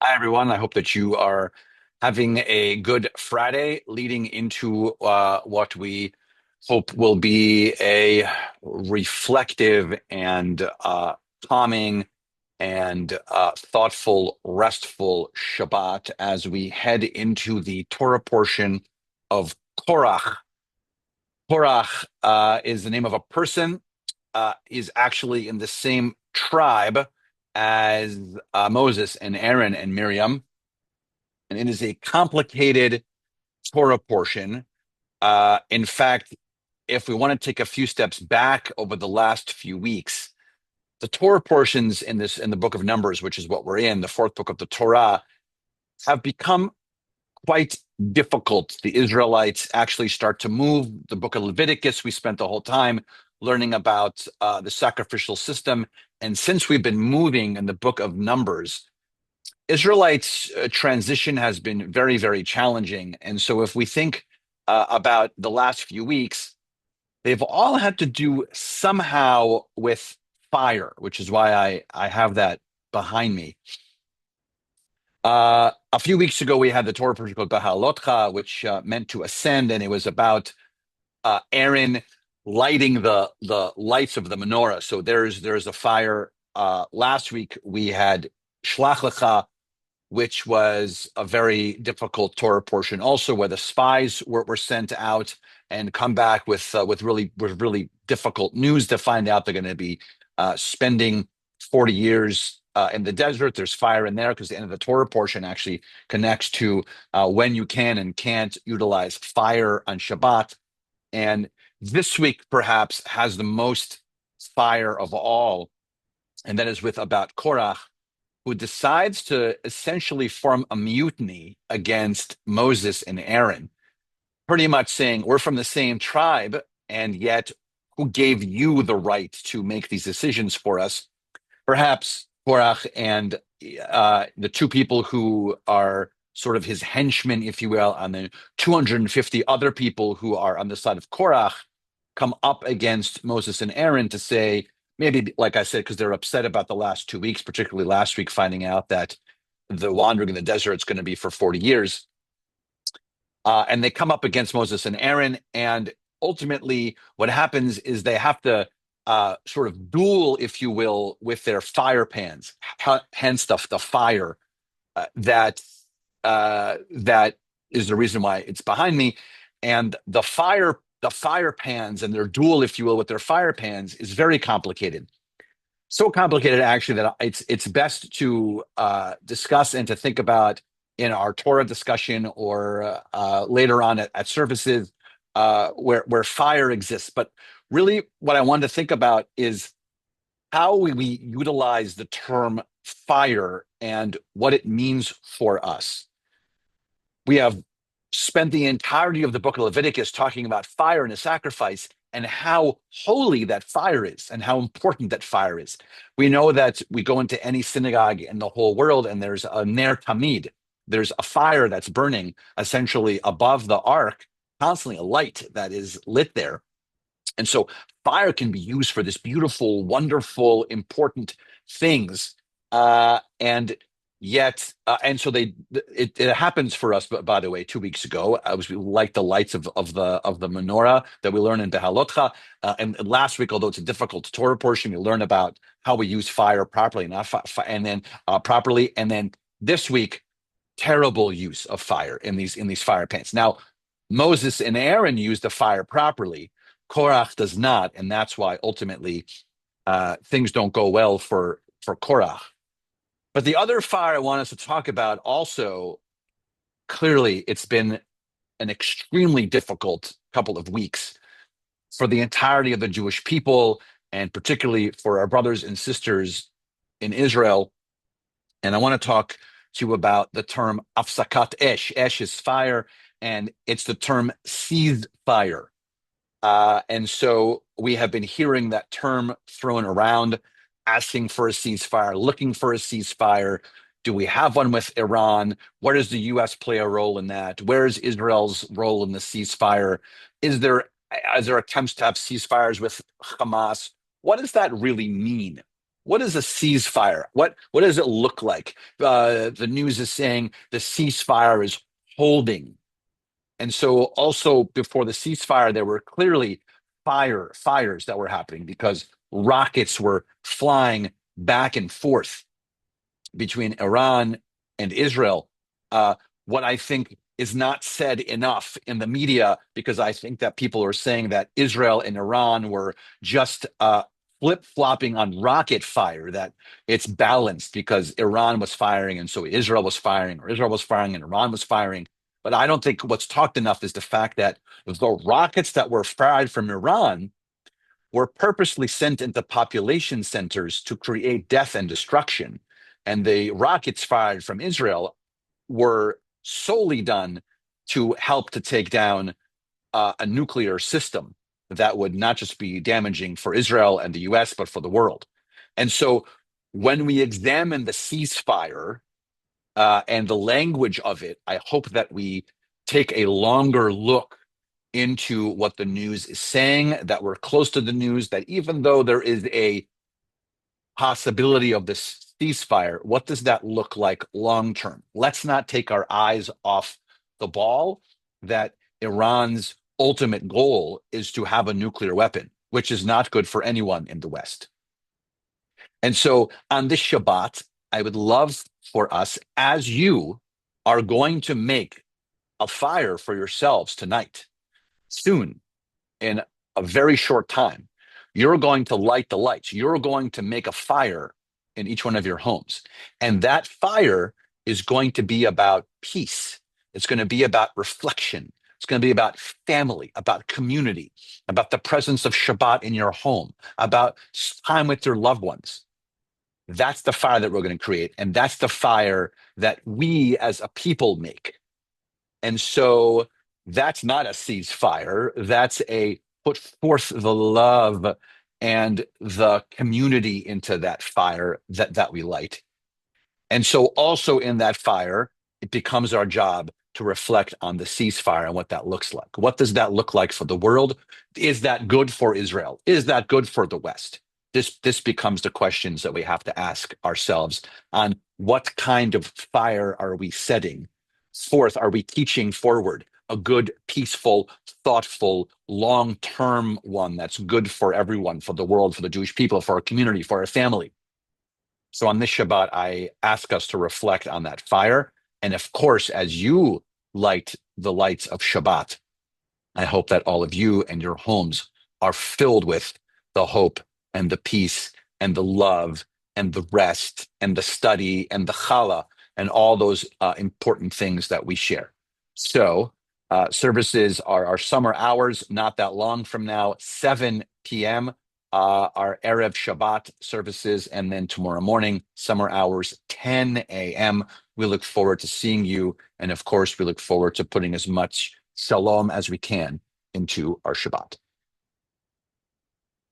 Hi, everyone. I hope that you are having a good Friday leading into what we hope will be a reflective and calming and thoughtful, restful Shabbat as we head into the Torah portion of Korach. Korach is the name of a person, is actually in the same tribe as Moses and Aaron and Miriam, and it is a complicated Torah portion. In fact, if we want to take a few steps back over the last few weeks, the Torah portions in the book of Numbers, which is what we're in, the fourth book of the Torah, have become quite difficult. The Israelites actually start to move. The book of Leviticus, we spent the whole time learning about the sacrificial system. And since we've been moving in the book of Numbers, Israelites' transition has been very, very challenging. And so if we think about the last few weeks, they've all had to do somehow with fire, which is why I have that behind me. A few weeks ago, we had the Torah project called Bahalotcha, which meant to ascend, and it was about Aaron lighting the lights of the menorah. So there's a fire. Last week we had Shlach Lecha, which was a very difficult Torah portion, also where the spies were sent out and come back with really difficult news to find out they're going to be spending 40 years in the desert. There's fire in there because the end of the Torah portion actually connects to when you can and can't utilize fire on Shabbat. And this week perhaps has the most fire of all, and that is with about Korach, who decides to essentially form a mutiny against Moses and Aaron, pretty much saying, we're from the same tribe, and yet who gave you the right to make these decisions for us? Perhaps Korach and the two people who are sort of his henchmen, if you will, and the 250 other people who are on the side of Korach come up against Moses and Aaron to say, maybe, like I said, because they're upset about the last 2 weeks, particularly last week, finding out that the wandering in the desert is going to be for 40 years. And they come up against Moses and Aaron. And ultimately, what happens is they have to sort of duel, if you will, with their fire pans, hence the fire that is the reason why it's behind me. And the fire pans and their duel, if you will, with their fire pans is very complicated. So complicated, actually, that it's best to discuss and to think about in our Torah discussion or later on at services where fire exists. But really, what I wanted to think about is how we utilize the term fire and what it means for us. We have spent the entirety of the book of Leviticus talking about fire and a sacrifice and how holy that fire is and how important that fire is. We know that we go into any synagogue in the whole world and there's a ner tamid. There's a fire that's burning essentially above the ark, constantly a light that is lit there. And so fire can be used for this beautiful, wonderful, important things. And yet, and so it happens for us, but by the way, 2 weeks ago, we like the lights of the menorah that we learn in Behalotcha. And last week, although it's a difficult Torah portion, we learn about how we use fire properly, not and then properly. And then this week, terrible use of fire in these fire pans. Now, Moses and Aaron used the fire properly. Korach does not, and that's why ultimately things don't go well for Korach. But the other fire I want us to talk about also, clearly, it's been an extremely difficult couple of weeks for the entirety of the Jewish people, and particularly for our brothers and sisters in Israel. And I want to talk to you about the term afsakat esh. Esh is fire, and it's the term cease fire. And so we have been hearing that term thrown around, asking for a ceasefire, looking for a ceasefire. Do we have one with Iran? Where does the U.S. play a role in that? Where is Israel's role in the ceasefire? Is there attempts to have ceasefires with Hamas? What does that really mean? what is a ceasefire? What does it look like? The news is saying the ceasefire is holding. And so also before the ceasefire, there were clearly fires that were happening because rockets were flying back and forth between Iran and Israel. What I think is not said enough in the media, because I think that people are saying that Israel and Iran were just flip-flopping on rocket fire, that it's balanced because Iran was firing and so Israel was firing, or Israel was firing and Iran was firing. But I don't think what's talked enough is the fact that the rockets that were fired from Iran were purposely sent into population centers to create death and destruction. And the rockets fired from Israel were solely done to help to take down a nuclear system that would not just be damaging for Israel and the US, but for the world. And so when we examine the ceasefire and the language of it, I hope that we take a longer look into what the news is saying, that we're close to the news, that even though there is a possibility of this ceasefire, what does that look like long term? Let's not take our eyes off the ball that Iran's ultimate goal is to have a nuclear weapon, which is not good for anyone in the West. And so on this Shabbat, I would love for us, as you are going to make a fire for yourselves tonight, soon, in a very short time, you're going to light the lights. You're going to make a fire in each one of your homes. And that fire is going to be about peace. It's going to be about reflection. It's going to be about family, about community, about the presence of Shabbat in your home, about time with your loved ones. That's the fire that we're going to create. And that's the fire that we as a people make. And so that's not a ceasefire. That's a put forth the love and the community into that fire that we light. And so also in that fire, it becomes our job to reflect on the ceasefire and what that looks like. What does that look like for the world? Is that good for Israel? Is that good for the West? This becomes the questions that we have to ask ourselves on what kind of fire are we setting forth? Are we teaching forward a good, peaceful, thoughtful, long-term one that's good for everyone, for the world, for the Jewish people, for our community, for our family? So on this Shabbat, I ask us to reflect on that fire. And of course, as you light the lights of Shabbat, I hope that all of you and your homes are filled with the hope and the peace and the love and the rest and the study and the challah and all those important things that we share. So services are our summer hours, not that long from now, 7 p.m., our Erev Shabbat services, and then tomorrow morning, summer hours, 10 a.m. We look forward to seeing you. And of course, we look forward to putting as much shalom as we can into our Shabbat.